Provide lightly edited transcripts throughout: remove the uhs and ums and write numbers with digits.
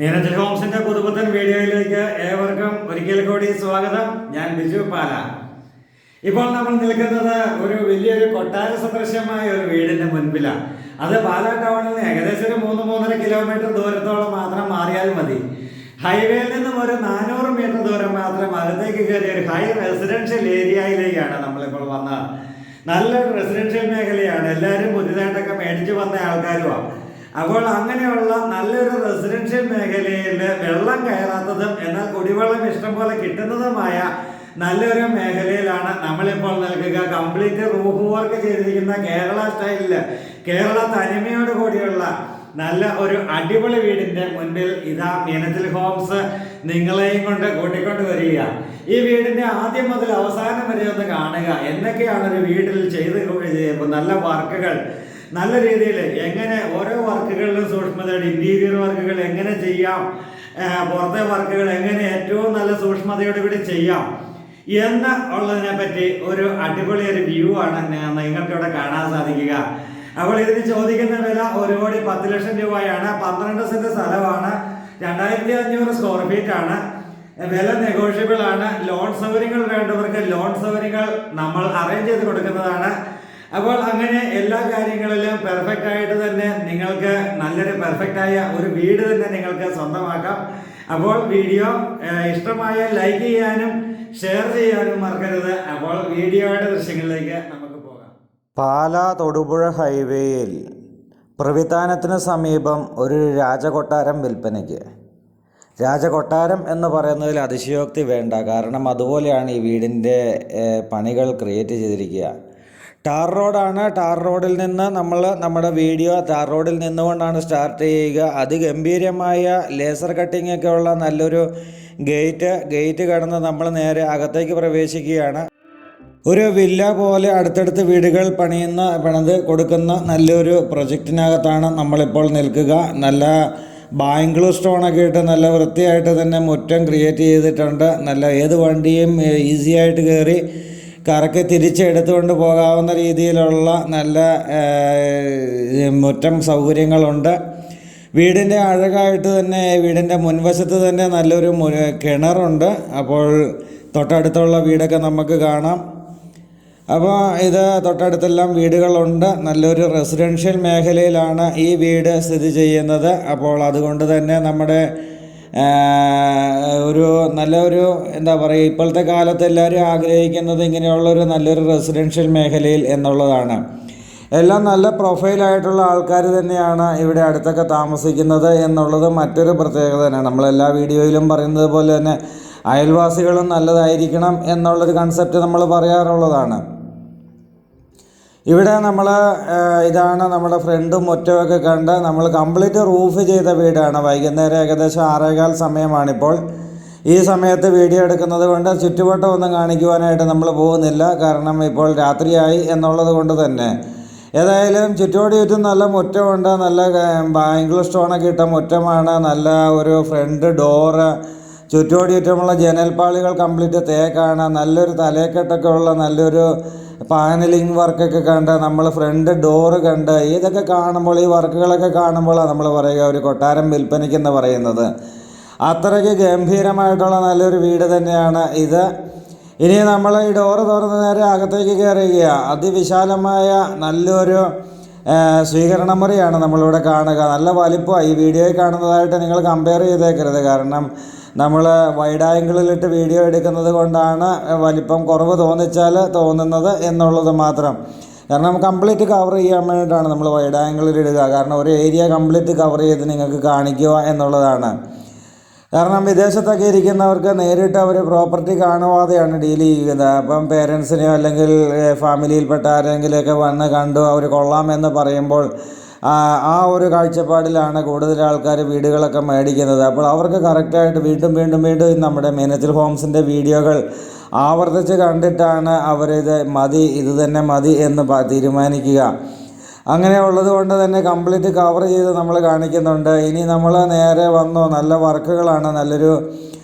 മീനച്ചിൽ ഹോംസിന്റെ പുതുപുത്തൻ വീഡിയോയിലേക്ക് ഏവർക്കും ഒരിക്കൽ കൂടി സ്വാഗതം. ഞാൻ ബിജു പാല. ഇപ്പോൾ നമ്മൾ നിൽക്കുന്നത് ഒരു വലിയൊരു കൊട്ടാര സദൃശ്യമായ ഒരു വീടിന്റെ മുൻപിലാണ്. അത് പാലാ ടൗണിൽ നിന്ന് ഏകദേശം ഒരു 3-3.5 കിലോമീറ്റർ ദൂരത്തോളം മാത്രം മാറിയാൽ മതി. ഹൈവേയിൽ നിന്നും ഒരു 400 മീറ്റർ ദൂരം മാത്രം അകത്തേക്ക് കയറിയ ഒരു ഹൈ റെസിഡൻഷ്യൽ ഏരിയയിലേക്കാണ് നമ്മളിപ്പോൾ വന്നത്. നല്ലൊരു റെസിഡൻഷ്യൽ മേഖലയാണ്. എല്ലാവരും പുതിയതായിട്ടൊക്കെ മേടിച്ചു വന്ന ആൾക്കാരുമാണ്. അപ്പോൾ അങ്ങനെയുള്ള നല്ലൊരു റെസിഡൻഷ്യൽ മേഖലയിൽ വെള്ളം കയറാത്തതും എന്നാൽ കുടിവെള്ളം ഇഷ്ടംപോലെ കിട്ടുന്നതുമായ നല്ലൊരു മേഖലയിലാണ് നമ്മളിപ്പോൾ നിൽക്കുക. കംപ്ലീറ്റ് റൂഫ് വർക്ക് ചെയ്തിരിക്കുന്ന കേരള സ്റ്റൈലില് കേരള തനിമയോട് കൂടിയുള്ള നല്ല ഒരു അടിപൊളി വീടിന്റെ മുൻപിൽ ഇതാ മീനച്ചിൽ ഹോംസ് നിങ്ങളെയും കൊണ്ട് കൂട്ടിക്കൊണ്ട് വരിക. ഈ വീടിന്റെ ആദ്യം മുതൽ അവസാനം വരെ ഒന്ന് കാണുക. എന്തൊക്കെയാണ് ഒരു വീട്ടിൽ ചെയ്ത് നല്ല വർക്കുകൾ, നല്ല രീതിയിൽ എങ്ങനെ ഓരോ വർക്കുകളിലും സൂക്ഷ്മതയോടെ ഇന്റീരിയർ വർക്കുകൾ എങ്ങനെ ചെയ്യാം, പുറത്തെ വർക്കുകൾ എങ്ങനെ ഏറ്റവും നല്ല സൂക്ഷ്മതയോടെ കൂടി ചെയ്യാം എന്ന് ഉള്ളതിനെ പറ്റി ഒരു അടിപൊളി ഒരു വ്യൂ ആണ് നിങ്ങൾക്ക് ഇവിടെ കാണാൻ സാധിക്കുക. അപ്പോൾ ഇതിന് ചോദിക്കുന്ന വില 1,10,00,000 രൂപയാണ്. 12 സെന്റ് സ്ഥലമാണ്. 2,500 സ്ക്വയർ ഫീറ്റ് ആണ്. വില നെഗോഷ്യബിൾ ആണ്. ലോൺ സൗകര്യങ്ങൾ വേണ്ടവർക്ക് ലോൺ സൗകര്യങ്ങൾ നമ്മൾ അറേഞ്ച് ചെയ്ത് കൊടുക്കുന്നതാണ്. അപ്പോൾ അങ്ങനെ എല്ലാ കാര്യങ്ങളിലും പെർഫെക്റ്റ് ആയിട്ട് തന്നെ നിങ്ങൾക്ക് നല്ലൊരു പെർഫെക്റ്റ് ആയ ഒരു വീട് തന്നെ നിങ്ങൾക്ക് സ്വന്തമാക്കാം. അപ്പോൾ വീഡിയോ ഇഷ്ടമായ ലൈക്ക് ചെയ്യാനും ഷെയർ ചെയ്യാനും മറക്കരുത്. അപ്പോൾ വീഡിയോയുടെ ദൃശ്യങ്ങളിലേക്ക് നമുക്ക് പോകാം. പാലാ തൊടുപുഴ ഹൈവേയിൽ പ്രവിധാനത്തിന് സമീപം ഒരു രാജകൊട്ടാരം വിൽപ്പനയ്ക്ക്. രാജകൊട്ടാരം എന്ന് പറയുന്നതിൽ അതിശയോക്തി വേണ്ട. കാരണം അതുപോലെയാണ് ഈ വീടിൻ്റെ പണികൾ ക്രിയേറ്റ് ചെയ്തിരിക്കുക. ടാർ റോഡാണ്. ടാർ റോഡിൽ നിന്ന് നമ്മുടെ വീഡിയോ ടാർ റോഡിൽ നിന്നുകൊണ്ടാണ് സ്റ്റാർട്ട് ചെയ്യുക. അതിഗംഭീരമായ ലേസർ കട്ടിംഗ് ഒക്കെ ഉള്ള നല്ലൊരു ഗേറ്റ് കടന്ന് നമ്മൾ നേരെ അകത്തേക്ക് പ്രവേശിക്കുകയാണ്. ഒരു വില്ല പോലെ അടുത്തടുത്ത് വീടുകൾ പണിത് കൊടുക്കുന്ന നല്ലൊരു പ്രൊജക്റ്റിനകത്താണ് നമ്മളിപ്പോൾ നിൽക്കുക. നല്ല ബാംഗ്ലൂർ സ്റ്റോണൊക്കെ ഇട്ട് നല്ല വൃത്തിയായിട്ട് തന്നെ മുറ്റം ക്രിയേറ്റ് ചെയ്തിട്ടുണ്ട്. നല്ല ഏത് വണ്ടിയും ഈസി ആയിട്ട് കയറി കറക്കി തിരിച്ചെടുത്തുകൊണ്ട് പോകാവുന്ന രീതിയിലുള്ള നല്ല മുറ്റം സൗകര്യങ്ങളുണ്ട്. വീടിൻ്റെ അഴകായിട്ട് തന്നെ വീടിൻ്റെ മുൻവശത്ത് തന്നെ നല്ലൊരു കിണറുണ്ട്. അപ്പോൾ തൊട്ടടുത്തുള്ള വീടൊക്കെ നമുക്ക് കാണാം. അപ്പോൾ ഇത് തൊട്ടടുത്തെല്ലാം വീടുകളുണ്ട്. നല്ലൊരു റെസിഡൻഷ്യൽ മേഖലയിലാണ് ഈ വീട് സ്ഥിതി ചെയ്യുന്നത്. അപ്പോൾ അതുകൊണ്ട് തന്നെ നമ്മുടെ നല്ലൊരു എന്താ പറയുക, ഇപ്പോഴത്തെ കാലത്ത് എല്ലാവരും ആഗ്രഹിക്കുന്നത് ഇങ്ങനെയുള്ളൊരു നല്ലൊരു റെസിഡൻഷ്യൽ മേഖലയിൽ എന്നുള്ളതാണ്. എല്ലാം നല്ല പ്രൊഫൈലായിട്ടുള്ള ആൾക്കാർ തന്നെയാണ് ഇവിടെ അടുത്തൊക്കെ താമസിക്കുന്നത് എന്നുള്ളത് മറ്റൊരു പ്രത്യേകത തന്നെയാണ്. നമ്മളെല്ലാ വീഡിയോയിലും പറയുന്നത് പോലെ തന്നെ അയൽവാസികളും നല്ലതായിരിക്കണം എന്നുള്ളൊരു കൺസെപ്റ്റ് നമ്മൾ പറയാറുള്ളതാണ്. ഇവിടെ ഇതാണ് നമ്മുടെ ഫ്രണ്ടും മുറ്റമൊക്കെ കണ്ട് നമ്മൾ കംപ്ലീറ്റ് റൂഫ് ചെയ്ത വീടാണ്. വൈകുന്നേരം ഏകദേശം 6:15 സമയമാണിപ്പോൾ. ഈ സമയത്ത് വീഡിയോ എടുക്കുന്നത് കൊണ്ട് ചുറ്റുവട്ടം ഒന്നും കാണിക്കുവാനായിട്ട് നമ്മൾ പോകുന്നില്ല. കാരണം ഇപ്പോൾ രാത്രിയായി എന്നുള്ളത് കൊണ്ട് തന്നെ. ഏതായാലും ചുറ്റും നല്ല മുറ്റമുണ്ട്. നല്ല ബാംഗ്ലൂർ സ്റ്റോണൊക്കെ ഇട്ട മുറ്റമാണ്. നല്ല ഒരു ഫ്രണ്ട് ഡോറ്, ചുറ്റുമുള്ള ജനൽപ്പാളികൾ കംപ്ലീറ്റ് തേക്കാണ്. നല്ലൊരു തലക്കെട്ടൊക്കെ ഉള്ള നല്ലൊരു പാനലിംഗ് വർക്കൊക്കെ കണ്ട് നമ്മൾ ഫ്രണ്ട് ഡോറ് കണ്ട് ഇതൊക്കെ കാണുമ്പോൾ, ഈ വർക്കുകളൊക്കെ കാണുമ്പോഴാണ് നമ്മൾ പറയുക ഒരു കൊട്ടാരം വിൽപ്പനയ്ക്കെന്ന് പറയുന്നത്. അത്രയ്ക്ക് ഗംഭീരമായിട്ടുള്ള നല്ലൊരു വീട് തന്നെയാണ് ഇത്. ഇനി നമ്മൾ ഈ ഡോറ് തുറന്ന് നേരെ അകത്തേക്ക് കയറുക. അതിവിശാലമായ നല്ലൊരു സ്വീകരണ മുറിയാണ് നമ്മളിവിടെ കാണുക. നല്ല വലിപ്പമാണ്. ഈ വീഡിയോയിൽ കാണുന്നതായിട്ട് നിങ്ങൾ കമ്പയർ ചെയ്തേക്കരുത്. കാരണം നമ്മൾ വൈഡ് ആംഗിളിലിട്ട് വീഡിയോ എടുക്കുന്നത് കൊണ്ടാണ് വലിപ്പം കുറവ് തോന്നുന്നത് എന്നുള്ളത് മാത്രം. കാരണം കംപ്ലീറ്റ് കവർ ചെയ്യാൻ വേണ്ടിയിട്ടാണ് നമ്മൾ വൈഡ് ആംഗിളിൽ ഇടുക. കാരണം ഒരു ഏരിയ കംപ്ലീറ്റ് കവർ ചെയ്ത് നിങ്ങൾക്ക് കാണിക്കുക എന്നുള്ളതാണ്. കാരണം വിദേശത്തൊക്കെ ഇരിക്കുന്നവർക്ക് നേരിട്ട് അവർ പ്രോപ്പർട്ടി കാണുവാതെയാണ് ഡീൽ ചെയ്യുന്നത്. അപ്പം പേരൻസിനെയോ അല്ലെങ്കിൽ ഫാമിലിയിൽപ്പെട്ട ആരെങ്കിലുമൊക്കെ വന്ന് കണ്ടു അവർ കൊള്ളാമെന്ന് പറയുമ്പോൾ ആ ഒരു കാഴ്ചപ്പാടിലാണ് കൂടുതൽ ആൾക്കാർ വീടുകളൊക്കെ മേടിക്കുന്നത്. അപ്പോൾ അവർക്ക് കറക്റ്റായിട്ട് വീണ്ടും നമ്മുടെ മീനച്ചിൽ ഹോംസിൻ്റെ വീഡിയോകൾ ആവർത്തിച്ച് കണ്ടിട്ടാണ് ഇത് തന്നെ മതി എന്ന് തീരുമാനിക്കുക. അങ്ങനെയുള്ളത് കൊണ്ട് തന്നെ കംപ്ലീറ്റ് കവർ ചെയ്ത് നമ്മൾ കാണിക്കുന്നുണ്ട്. ഇനി നമ്മൾ നേരെ വന്നോ, നല്ല വർക്കുകളാണ്. നല്ലൊരു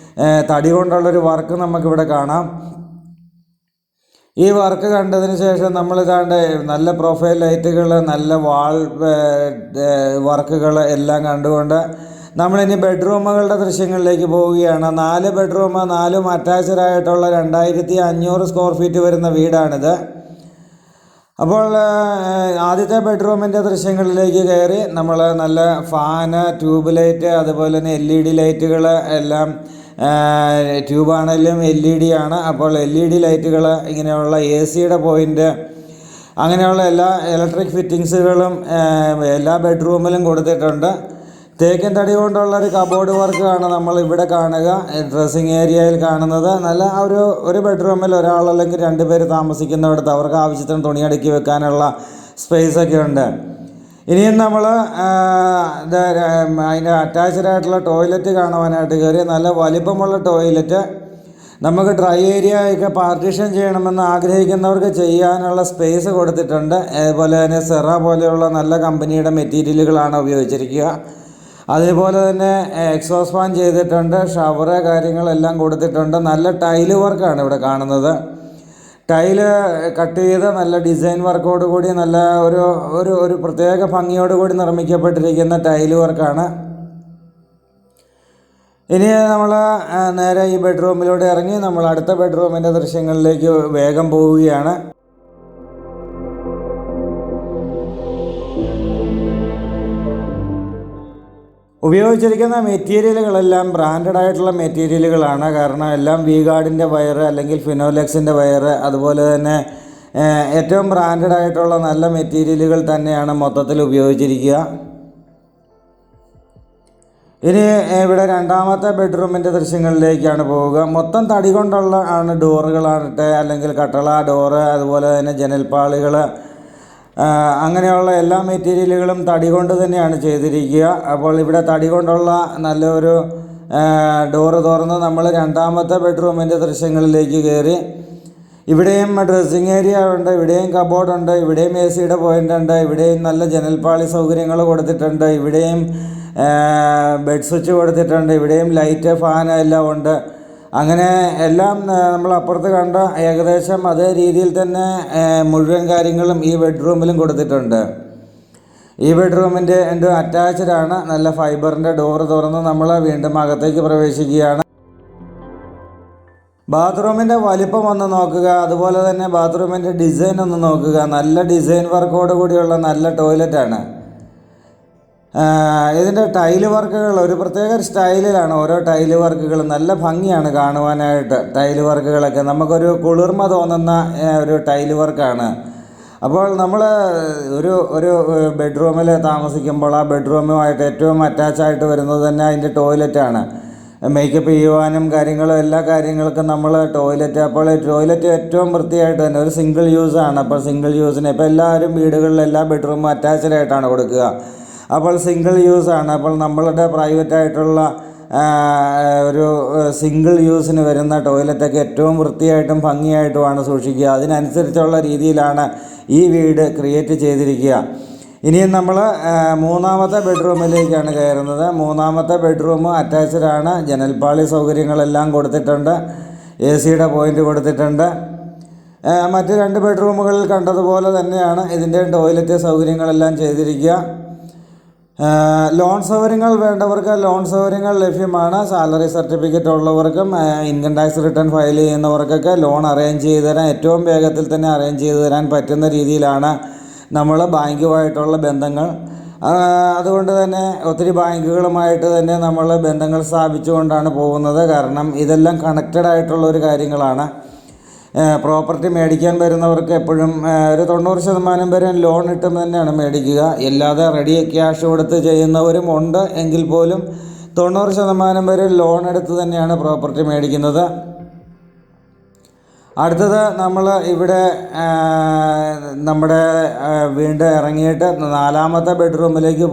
തടി കൊണ്ടുള്ളൊരു വർക്ക് നമുക്കിവിടെ കാണാം. ഈ വർക്ക് കണ്ടതിന് ശേഷം നമ്മളിതാണ്ട് നല്ല പ്രൊഫൈൽ ലൈറ്റുകൾ, നല്ല വാൾ വർക്കുകൾ എല്ലാം കണ്ടുകൊണ്ട് നമ്മളിനി ബെഡ്റൂമുകളുടെ ദൃശ്യങ്ങളിലേക്ക് പോവുകയാണ്. 4 ബെഡ്റൂം, 4 അറ്റാച്ച്ഡ് ആയിട്ടുള്ള 2500 സ്ക്വയർ ഫീറ്റ് വരുന്ന വീടാണിത്. അപ്പോൾ ആദ്യത്തെ ബെഡ്റൂമിൻ്റെ ദൃശ്യങ്ങളിലേക്ക് കയറി നമ്മൾ നല്ല ഫാന്, ട്യൂബ് ലൈറ്റ്, അതുപോലെ തന്നെ LED ലൈറ്റുകൾ എല്ലാം ട്യൂബാണെങ്കിലും LED ആണ്. അപ്പോൾ LED ലൈറ്റുകൾ, ഇങ്ങനെയുള്ള AC പോയിൻ്റ്, അങ്ങനെയുള്ള എല്ലാ ഇലക്ട്രിക് ഫിറ്റിങ്സുകളും എല്ലാ ബെഡ്റൂമിലും കൊടുത്തിട്ടുണ്ട്. തേക്കിൻ തടി കൊണ്ടുള്ളൊരു കബോർഡ് വർക്കാണ് നമ്മൾ ഇവിടെ കാണുക. ഡ്രസ്സിങ് ഏരിയയിൽ കാണുന്നത് നല്ല ഒരു ബെഡ്റൂമിൽ ഒരാൾ അല്ലെങ്കിൽ 2 പേര് താമസിക്കുന്നിടത്ത് അവർക്ക് ആവശ്യത്തിന് തുണി അടുക്കി വെക്കാനുള്ള സ്പേസൊക്കെ ഉണ്ട്. ഇനിയും നമ്മൾ അതിൻ്റെ അറ്റാച്ച്ഡ് ആയിട്ടുള്ള ടോയ്ലറ്റ് കാണുവാനായിട്ട് കയറി. നല്ല വലിപ്പമുള്ള ടോയ്ലറ്റ്. നമുക്ക് ഡ്രൈ ഏരിയ ഒക്കെ പാർട്ടീഷൻ ചെയ്യണമെന്ന് ആഗ്രഹിക്കുന്നവർക്ക് ചെയ്യാനുള്ള സ്പേസ് കൊടുത്തിട്ടുണ്ട്. അതുപോലെ തന്നെ സെറ പോലെയുള്ള നല്ല കമ്പനിയുടെ മെറ്റീരിയലുകളാണ് ഉപയോഗിച്ചിരിക്കുക. അതുപോലെ തന്നെ എക്സോസ്റ്റ് ഫാൻ ചെയ്തിട്ടുണ്ട്. ഷവറ് കാര്യങ്ങളെല്ലാം കൊടുത്തിട്ടുണ്ട്. നല്ല ടൈല് വർക്കാണ് ഇവിടെ കാണുന്നത്. ടൈല് കട്ട് ചെയ്ത് നല്ല ഡിസൈൻ വർക്കോട് കൂടി നല്ല ഒരു പ്രത്യേക ഭംഗിയോട് കൂടി നിർമ്മിക്കപ്പെട്ടിരിക്കുന്ന ടൈല് വർക്കാണ്. ഇനി നമ്മൾ നേരെ ഈ ബെഡ്റൂമിലൂടെ ഇറങ്ങി നമ്മൾ അടുത്ത ബെഡ്റൂമിൻ്റെ ദൃശ്യങ്ങളിലേക്ക് വേഗം പോവുകയാണ്. ഉപയോഗിച്ചിരിക്കുന്ന മെറ്റീരിയലുകളെല്ലാം ബ്രാൻഡഡ് ആയിട്ടുള്ള മെറ്റീരിയലുകളാണ്. കാരണം എല്ലാം V-ഗാർഡിൻ്റെ വയറ് അല്ലെങ്കിൽ ഫിനോലെക്സിൻ്റെ വയറ്, അതുപോലെ തന്നെ ഏറ്റവും ബ്രാൻഡഡ് ആയിട്ടുള്ള നല്ല മെറ്റീരിയലുകൾ തന്നെയാണ് മൊത്തത്തിൽ ഉപയോഗിച്ചിരിക്കുക. ഇനി ഇവിടെ രണ്ടാമത്തെ ബെഡ്റൂമിൻ്റെ ദൃശ്യങ്ങളിലേക്കാണ് പോവുക. മൊത്തം തടി കൊണ്ടുള്ള ഡോറുകളാകട്ടെ, അല്ലെങ്കിൽ കട്ടള ഡോറ്, അതുപോലെ തന്നെ ജനൽപ്പാളികൾ, അങ്ങനെയുള്ള എല്ലാ മെറ്റീരിയലുകളും തടി കൊണ്ട് തന്നെയാണ് ചെയ്തിരിക്കുക. അപ്പോൾ ഇവിടെ തടി കൊണ്ടുള്ള നല്ലൊരു ഡോറ് തുറന്ന് നമ്മൾ രണ്ടാമത്തെ ബെഡ്റൂമിൻ്റെ ദൃശ്യങ്ങളിലേക്ക് കയറി. ഇവിടെയും ഡ്രസ്സിങ് ഏരിയ ഉണ്ട്, ഇവിടെയും കബോർഡുണ്ട്, ഇവിടെയും AC പോയിൻ്റ് ഉണ്ട്, ഇവിടെയും നല്ല ജനൽപ്പാളി സൗകര്യങ്ങൾ കൊടുത്തിട്ടുണ്ട്, ഇവിടെയും ബെഡ് സ്വിച്ച് കൊടുത്തിട്ടുണ്ട്, ഇവിടെയും ലൈറ്റ്, ഫാൻ എല്ലാം ഉണ്ട്. അങ്ങനെ എല്ലാം നമ്മൾ അപ്പുറത്ത് കണ്ട ഏകദേശം അതേ രീതിയിൽ തന്നെ മുഴുവൻ കാര്യങ്ങളും ഈ ബെഡ്റൂമിലും കൊടുത്തിട്ടുണ്ട്. ഈ ബെഡ്റൂമിൻ്റെ അറ്റാച്ച്ഡ് ആണ്. നല്ല ഫൈബറിൻ്റെ ഡോറ് തുറന്ന് നമ്മൾ വീണ്ടും അകത്തേക്ക് പ്രവേശിക്കുകയാണ്. ബാത്റൂമിൻ്റെ വലിപ്പം ഒന്ന് നോക്കുക, അതുപോലെ തന്നെ ബാത്റൂമിൻ്റെ ഡിസൈൻ ഒന്ന് നോക്കുക. നല്ല ഡിസൈൻ വർക്കോട് കൂടിയുള്ള നല്ല ടോയ്ലറ്റാണ്. ഇതിൻ്റെ ടൈല് വർക്കുകൾ ഒരു പ്രത്യേക സ്റ്റൈലിലാണ്. ഓരോ ടൈല് വർക്കുകൾ നല്ല ഭംഗിയാണ് കാണുവാനായിട്ട്. ടൈല് വർക്കുകളൊക്കെ നമുക്കൊരു കുളിർമ തോന്നുന്ന ഒരു ടൈല് വർക്കാണ്. അപ്പോൾ നമ്മൾ ഒരു ബെഡ്റൂമിൽ താമസിക്കുമ്പോൾ ആ ബെഡ്റൂമുമായിട്ട് ഏറ്റവും അറ്റാച്ചായിട്ട് വരുന്നത് തന്നെ അതിൻ്റെ ടോയ്ലറ്റാണ്. മേക്കപ്പ് ചെയ്യുവാനും കാര്യങ്ങളും എല്ലാ കാര്യങ്ങൾക്കും നമ്മൾ ടോയ്ലറ്റ്. അപ്പോൾ ടോയ്ലറ്റ് ഏറ്റവും വൃത്തിയായിട്ട് തന്നെ ഒരു സിംഗിൾ യൂസാണ്. അപ്പോൾ സിംഗിൾ യൂസിന് ഇപ്പോൾ എല്ലാവരും വീടുകളിൽ എല്ലാ ബെഡ്റൂമും അറ്റാച്ച്ഡ് ആയിട്ടാണ് കൊടുക്കുക. അപ്പോൾ സിംഗിൾ യൂസാണ്. അപ്പോൾ നമ്മളുടെ പ്രൈവറ്റായിട്ടുള്ള ഒരു സിംഗിൾ യൂസിന് വരുന്ന ടോയ്ലറ്റൊക്കെ ഏറ്റവും വൃത്തിയായിട്ടും ഭംഗിയായിട്ടുമാണ് സൂക്ഷിക്കുക. അതിനനുസരിച്ചുള്ള രീതിയിലാണ് ഈ വീട് ക്രിയേറ്റ് ചെയ്തിരിക്കുക. ഇനിയും നമ്മൾ മൂന്നാമത്തെ ബെഡ്റൂമിലേക്കാണ് കയറുന്നത്. മൂന്നാമത്തെ ബെഡ്റൂം അറ്റാച്ച്ഡ് ആണ്. ജനൽപ്പാളി സൗകര്യങ്ങളെല്ലാം കൊടുത്തിട്ടുണ്ട്, AC പോയിൻ്റ് കൊടുത്തിട്ടുണ്ട്. മറ്റ് 2 ബെഡ്റൂമുകളിൽ കണ്ടതുപോലെ തന്നെയാണ് ഇതിൻ്റെ ടോയ്ലറ്റ് സൗകര്യങ്ങളെല്ലാം ചെയ്തിരിക്കുക. ലോൺ സൗകര്യങ്ങൾ വേണ്ടവർക്ക് ലോൺ സൗകര്യങ്ങൾ ലഭ്യമാണ്. സാലറി സർട്ടിഫിക്കറ്റ് ഉള്ളവർക്കും ഇൻകം ടാക്സ് റിട്ടേൺ ഫയൽ ചെയ്യുന്നവർക്കൊക്കെ ലോൺ അറേഞ്ച് ചെയ്ത് തരാൻ, ഏറ്റവും വേഗത്തിൽ തന്നെ അറേഞ്ച് ചെയ്ത് തരാൻ പറ്റുന്ന രീതിയിലാണ് നമ്മൾ ബാങ്കുമായിട്ടുള്ള ബന്ധങ്ങൾ. അതുകൊണ്ട് തന്നെ ഒത്തിരി ബാങ്കുകളുമായിട്ട് തന്നെ നമ്മൾ ബന്ധങ്ങൾ സ്ഥാപിച്ചുകൊണ്ടാണ് പോകുന്നത്. കാരണം ഇതെല്ലാം കണക്റ്റഡ് ആയിട്ടുള്ള ഒരു കാര്യങ്ങളാണ്. പ്രോപ്പർട്ടി മേടിക്കാൻ വരുന്നവർക്ക് എപ്പോഴും ഒരു 90% പേരും ലോൺ ഇട്ടും തന്നെയാണ് മേടിക്കുക. അല്ലാതെ റെഡി ക്യാഷ് കൊടുത്ത് ചെയ്യുന്നവരും ഉണ്ട്. എങ്കിൽ പോലും 90% പേര് ലോൺ എടുത്ത് തന്നെയാണ് പ്രോപ്പർട്ടി മേടിക്കുന്നത്. അടുത്തത് നമ്മൾ ഇവിടെ നമ്മുടെ വീണ്ടും ഇറങ്ങിയിട്ട് 4ാമത്തെ ബെഡ്റൂമിലേക്ക്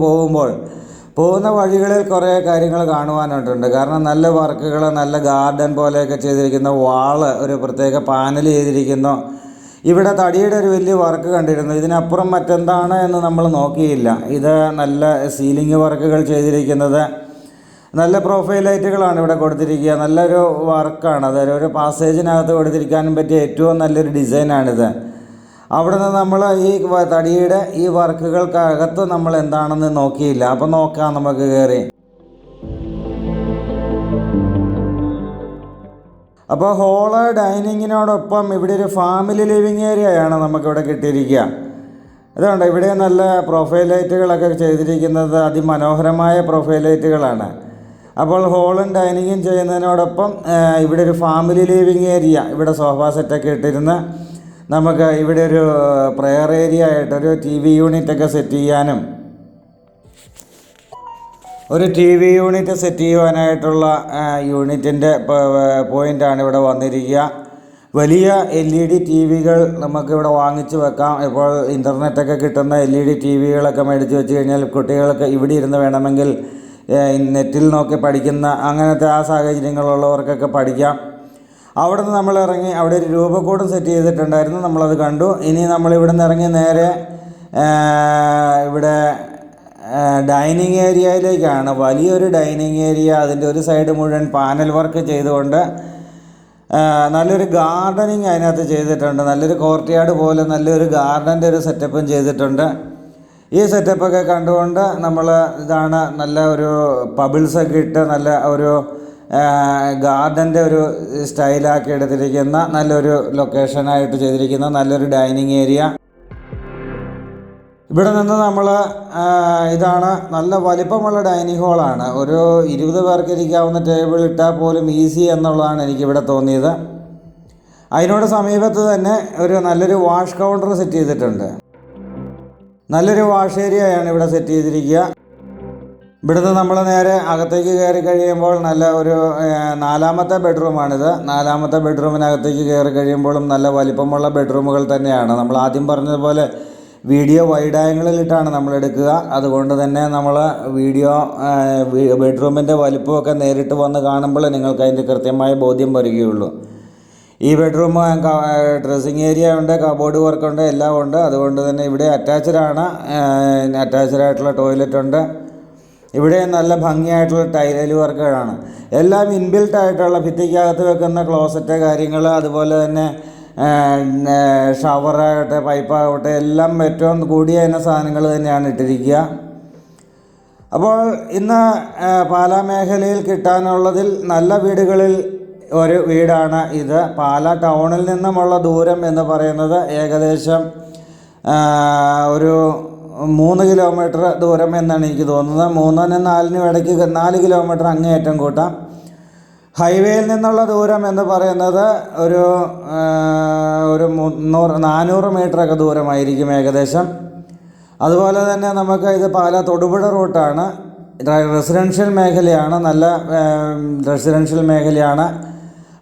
പോകുന്ന വഴികളിൽ കുറേ കാര്യങ്ങൾ കാണുവാനായിട്ടുണ്ട്. കാരണം നല്ല വർക്കുകൾ, നല്ല ഗാർഡൻ പോലെയൊക്കെ ചെയ്തിരിക്കുന്ന വാള്, ഒരു പ്രത്യേക പാനൽ ചെയ്തിരിക്കുന്നു. ഇവിടെ തടിയുടെ ഒരു വലിയ വർക്ക് കണ്ടിരുന്നു. ഇതിനപ്പുറം മറ്റെന്താണ് എന്ന് നമ്മൾ നോക്കിയില്ല. ഇത് നല്ല സീലിംഗ് വർക്കുകൾ ചെയ്തിരിക്കുന്നത്, നല്ല പ്രൊഫൈൽ ലൈറ്റുകളാണ് ഇവിടെ കൊടുത്തിരിക്കുക. നല്ലൊരു വർക്കാണ്. അതായത് ഒരു പാസേജിനകത്ത് കൊടുത്തിരിക്കാനും പറ്റിയ ഏറ്റവും നല്ലൊരു ഡിസൈനാണിത്. അവിടെ നിന്ന് നമ്മൾ ഈ തടിയുടെ ഈ വർക്കുകൾക്കകത്ത് നമ്മൾ എന്താണെന്ന് നോക്കിയില്ല. അപ്പം നോക്കാം നമുക്ക് കയറി. അപ്പോൾ ഹോള് ഡൈനിങ്ങിനോടൊപ്പം ഇവിടെ ഒരു ഫാമിലി ലിവിങ് ഏരിയയാണ് നമുക്കിവിടെ കിട്ടിയിരിക്കുക. അതുകൊണ്ട് ഇവിടെ നല്ല പ്രൊഫൈൽ ലൈറ്റുകളൊക്കെ ചെയ്തിരിക്കുന്നത് അതിമനോഹരമായ പ്രൊഫൈൽ ലൈറ്റുകളാണ്. അപ്പോൾ ഹോളും ഡൈനിങ്ങും ചെയ്യുന്നതിനോടൊപ്പം ഇവിടെ ഒരു ഫാമിലി ലിവിങ് ഏരിയ, ഇവിടെ സോഫ സെറ്റൊക്കെ ഇട്ടിരുന്ന് നമുക്ക് ഇവിടെ ഒരു പ്രെയർ ഏരിയ ആയിട്ടൊരു TV യൂണിറ്റൊക്കെ സെറ്റ് ചെയ്യാനും ഒരു TV യൂണിറ്റ് സെറ്റ് ചെയ്യുവാനായിട്ടുള്ള യൂണിറ്റിൻ്റെ പോയിൻ്റാണ് ഇവിടെ വന്നിരിക്കുക. വലിയ LED TVകൾ നമുക്കിവിടെ വാങ്ങിച്ചു വെക്കാം. ഇപ്പോൾ ഇൻ്റർനെറ്റൊക്കെ കിട്ടുന്ന LED TVകളൊക്കെ മേടിച്ച് വെച്ച് കഴിഞ്ഞാൽ കുട്ടികൾക്ക് ഇവിടെ ഇരുന്ന് വേണമെങ്കിൽ നെറ്റിൽ നോക്കി പഠിക്കുന്ന അങ്ങനത്തെ ആ സാഹചര്യങ്ങളുള്ളവർക്കൊക്കെ പഠിക്കാം. അവിടെ നിന്ന് നമ്മൾ ഇറങ്ങി അവിടെ ഒരു രൂപക്കൂടും സെറ്റ് ചെയ്തിട്ടുണ്ടായിരുന്നു, നമ്മളത് കണ്ടു. ഇനി നമ്മളിവിടെ നിന്ന് ഇറങ്ങി നേരെ ഇവിടെ ഡൈനിങ് ഏരിയയിലേക്കാണ്. വലിയൊരു ഡൈനിങ് ഏരിയ, അതിൻ്റെ ഒരു സൈഡ് മുഴുവൻ പാനൽ വർക്ക് ചെയ്തുകൊണ്ട് നല്ലൊരു ഗാർഡനിങ് അതിനകത്ത് ചെയ്തിട്ടുണ്ട്. നല്ലൊരു കോർട്ട്യാർഡ് പോലെ നല്ലൊരു ഗാർഡൻ്റെ ഒരു സെറ്റപ്പും ചെയ്തിട്ടുണ്ട്. ഈ സെറ്റപ്പൊക്കെ കണ്ടുകൊണ്ട് നമ്മൾ ഇതാണ് നല്ല ഒരു പബിൾസൊക്കെ ഇട്ട് നല്ല ഒരു ഗാർഡൻ്റെ ഒരു സ്റ്റൈലാക്കി എടുത്തിരിക്കുന്ന നല്ലൊരു ലൊക്കേഷനായിട്ട് ചെയ്തിരിക്കുന്ന നല്ലൊരു ഡൈനിങ് ഏരിയ. ഇവിടെ നിന്ന് നമ്മൾ ഇതാണ് നല്ല വലിപ്പമുള്ള ഡൈനിങ് ഹോളാണ്. ഒരു 20 പേർക്ക് ഇരിക്കാവുന്ന ടേബിൾ ഇട്ടാൽ പോലും ഈസി എന്നുള്ളതാണ് എനിക്കിവിടെ തോന്നിയത്. അതിനോട് സമീപത്ത് തന്നെ ഒരു നല്ലൊരു വാഷ് കൗണ്ടർ സെറ്റ് ചെയ്തിട്ടുണ്ട്. നല്ലൊരു വാഷ് ഏരിയയാണ് ഇവിടെ സെറ്റ് ചെയ്തിരിക്കുക. ഇവിടുന്ന് നമ്മൾ നേരെ അകത്തേക്ക് കയറി കഴിയുമ്പോൾ നല്ല ഒരു 4ാമത്തെ ബെഡ്റൂമാണിത്. 4ാമത്തെ ബെഡ്റൂമിനകത്തേക്ക് കയറി കഴിയുമ്പോഴും നല്ല വലിപ്പമുള്ള ബെഡ്റൂമുകൾ തന്നെയാണ്. നമ്മൾ ആദ്യം പറഞ്ഞതുപോലെ വീഡിയോ വൈഡ് ആംഗിളിലിട്ടാണ് നമ്മൾ എടുക്കുക. അതുകൊണ്ട് തന്നെ നമ്മൾ വീഡിയോ ബെഡ്റൂമിൻ്റെ വലിപ്പമൊക്കെ നേരിട്ട് വന്ന് കാണുമ്പോൾ നിങ്ങൾക്ക് അതിൻ്റെ കൃത്യമായ ബോധ്യം വരികയുള്ളൂ. ഈ ബെഡ്റൂം ഡ്രസ്സിങ് ഏരിയ ഉണ്ട്, കബോർഡ് വർക്കുണ്ട്, എല്ലാം ഉണ്ട്. അതുകൊണ്ട് തന്നെ ഇവിടെ അറ്റാച്ച്ഡാണ്. അറ്റാച്ച്ഡായിട്ടുള്ള ടോയ്ലറ്റ് ഉണ്ട്. ഇവിടെ നല്ല ഭംഗിയായിട്ടുള്ള ടൈൽ വർക്കുകളാണ്. എല്ലാം ഇൻബിൽട്ട് ആയിട്ടുള്ള ഭിത്തിക്കകത്ത് വെക്കുന്ന ക്ലോസറ്റ് കാര്യങ്ങൾ, അതുപോലെ തന്നെ ഷവറാകട്ടെ പൈപ്പാകട്ടെ എല്ലാം ഏറ്റവും കൂടിയ ഇന സാധനങ്ങൾ തന്നെയാണ് ഇട്ടിരിക്കുക. അപ്പോൾ ഇന്ന് പാലാ മേഖലയിൽ കിട്ടാനുള്ളതിൽ നല്ല വീടുകളിൽ ഒരു വീടാണ് ഇത്. പാലാ ടൗണിൽ നിന്നുമുള്ള ദൂരം എന്ന് പറയുന്നത് ഏകദേശം ഒരു 3 കിലോമീറ്റർ ദൂരം എന്നാണ് എനിക്ക് തോന്നുന്നത്. 3-നും 4-നും ഇടയ്ക്ക് 4 കിലോമീറ്റർ അങ്ങേയറ്റം കൂട്ടാം. ഹൈവേയിൽ നിന്നുള്ള ദൂരം എന്ന് പറയുന്നത് ഒരു 400 മീറ്ററൊക്കെ ദൂരമായിരിക്കും ഏകദേശം. അതുപോലെ തന്നെ നമുക്ക് ഇത് പാലാ തൊടുപുഴ റൂട്ടാണ്. റെസിഡൻഷ്യൽ മേഖലയാണ്, നല്ല റെസിഡൻഷ്യൽ മേഖലയാണ്.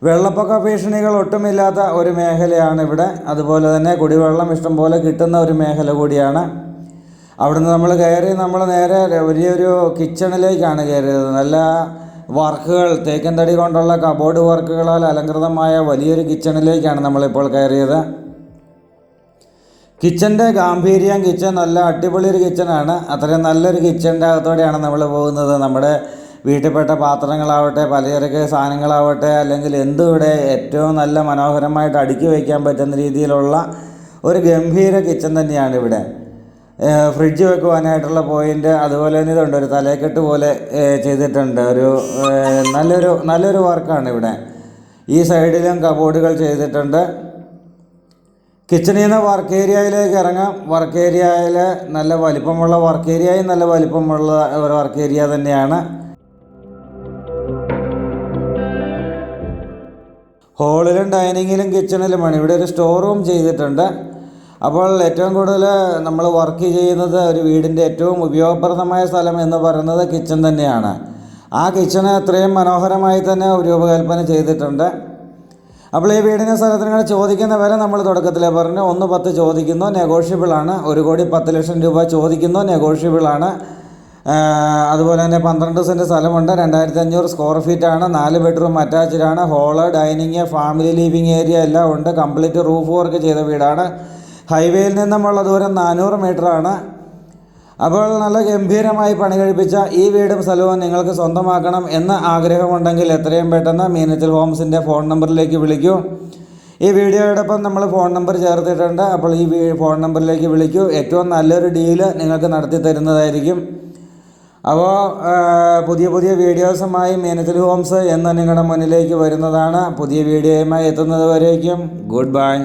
വെള്ളപ്പൊക്ക ഭീഷണികൾ ഒട്ടുമില്ലാത്ത ഒരു മേഖലയാണ് ഇവിടെ. അതുപോലെ തന്നെ കുടിവെള്ളം ഇഷ്ടംപോലെ കിട്ടുന്ന ഒരു മേഖല കൂടിയാണ്. അവിടുന്ന് നമ്മൾ കയറി നമ്മൾ നേരെ വലിയൊരു കിച്ചണിലേക്കാണ് കയറിയത്. നല്ല വർക്കുകൾ, തേക്കൻ തടി കൊണ്ടുള്ള കബോർഡ് വർക്കുകളാൽ അലങ്കൃതമായ വലിയൊരു കിച്ചണിലേക്കാണ് നമ്മളിപ്പോൾ കയറിയത്. കിച്ചൻ്റെ ഗാംഭീര്യം, കിച്ചൺ നല്ല അടിപൊളി ഒരു കിച്ചണാണ്. അത്രയും നല്ലൊരു കിച്ചൻ്റെ അകത്തോടെയാണ് നമ്മൾ പോകുന്നത്. നമ്മുടെ വീട്ടിൽപ്പെട്ട പാത്രങ്ങളാവട്ടെ, പലചരക്ക് സാധനങ്ങളാവട്ടെ, അല്ലെങ്കിൽ എന്തും ഇവിടെ ഏറ്റവും നല്ല മനോഹരമായിട്ട് അടുക്കി വയ്ക്കാൻ പറ്റുന്ന രീതിയിലുള്ള ഒരു ഗംഭീര കിച്ചൺ തന്നെയാണ് ഇവിടെ. ഫ്രിഡ്ജ് വെക്കുവാനായിട്ടുള്ള പോയിൻ്റ്, അതുപോലെ തന്നെ ഇതുണ്ട്, ഒരു തലക്കെട്ട് പോലെ ചെയ്തിട്ടുണ്ട്. ഒരു നല്ലൊരു വർക്കാണ് ഇവിടെ. ഈ സൈഡിലും കബോർഡുകൾ ചെയ്തിട്ടുണ്ട്. കിച്ചണിൽ നിന്ന് വർക്ക് ഏരിയയിലേക്ക് ഇറങ്ങാം. വർക്ക് ഏരിയയിൽ നല്ല വലിപ്പമുള്ള വർക്ക് ഏരിയയും നല്ല വലിപ്പമുള്ള ഒരു വർക്ക് ഏരിയ തന്നെയാണ്. ഹോളിലും ഡൈനിങ്ങിലും കിച്ചണിലുമാണ്. ഇവിടെ ഒരു സ്റ്റോർ റൂം ചെയ്തിട്ടുണ്ട്. അപ്പോൾ ഏറ്റവും കൂടുതൽ നമ്മൾ വർക്ക് ചെയ്യുന്നത് ഒരു വീടിൻ്റെ ഏറ്റവും ഉപയോഗപ്രദമായ സ്ഥലം എന്ന് പറയുന്നത് കിച്ചൺ തന്നെയാണ്. ആ കിച്ചണ് അത്രയും മനോഹരമായി തന്നെ രൂപകൽപ്പന ചെയ്തിട്ടുണ്ട്. അപ്പോൾ ഈ വീടിൻ്റെ സ്ഥലത്തിന് ചോദിക്കുന്ന വില നമ്മൾ തുടക്കത്തിലേ പറഞ്ഞു, 1.10 ചോദിക്കുന്നു, നെഗോഷ്യബിളാണ്. 1,10,00,000 രൂപ ചോദിക്കുന്നു, നെഗോഷ്യബിളാണ്. അതുപോലെ തന്നെ 12 സെൻറ്റ് സ്ഥലമുണ്ട്, 2500 സ്ക്വയർ ഫീറ്റാണ്, 4 ബെഡ്റൂം അറ്റാച്ച്ഡാണ്. Hall, dining, family living area എല്ലാം ഉണ്ട്. കംപ്ലീറ്റ് റൂഫ് വർക്ക് ചെയ്ത വീടാണ്. ഹൈവേയിൽ നിന്നുമുള്ള ദൂരം 400 മീറ്ററാണ്. അപ്പോൾ നല്ല ഗംഭീരമായി പണി കഴിപ്പിച്ച ഈ വീടും സ്ഥലവും നിങ്ങൾക്ക് സ്വന്തമാക്കണം എന്ന് ആഗ്രഹമുണ്ടെങ്കിൽ എത്രയും പെട്ടെന്ന് മീനച്ചൽ ഹോംസിൻ്റെ ഫോൺ നമ്പറിലേക്ക് വിളിക്കൂ. ഈ വീഡിയോയോടൊപ്പം നമ്മൾ ഫോൺ നമ്പർ ചേർത്തിട്ടുണ്ട്. അപ്പോൾ ഈ ഫോൺ നമ്പറിലേക്ക് വിളിക്കൂ. ഏറ്റവും നല്ലൊരു ഡീല് നിങ്ങൾക്ക് നടത്തി തരുന്നതായിരിക്കും. അപ്പോൾ പുതിയ പുതിയ വീഡിയോസുമായി മീനച്ചിൽ ഹോംസ് എന്ന് നിങ്ങളുടെ മുന്നിലേക്ക് വരുന്നതാണ്. പുതിയ വീഡിയോയുമായി എത്തുന്നത് വരേക്കും ഗുഡ് ബൈ.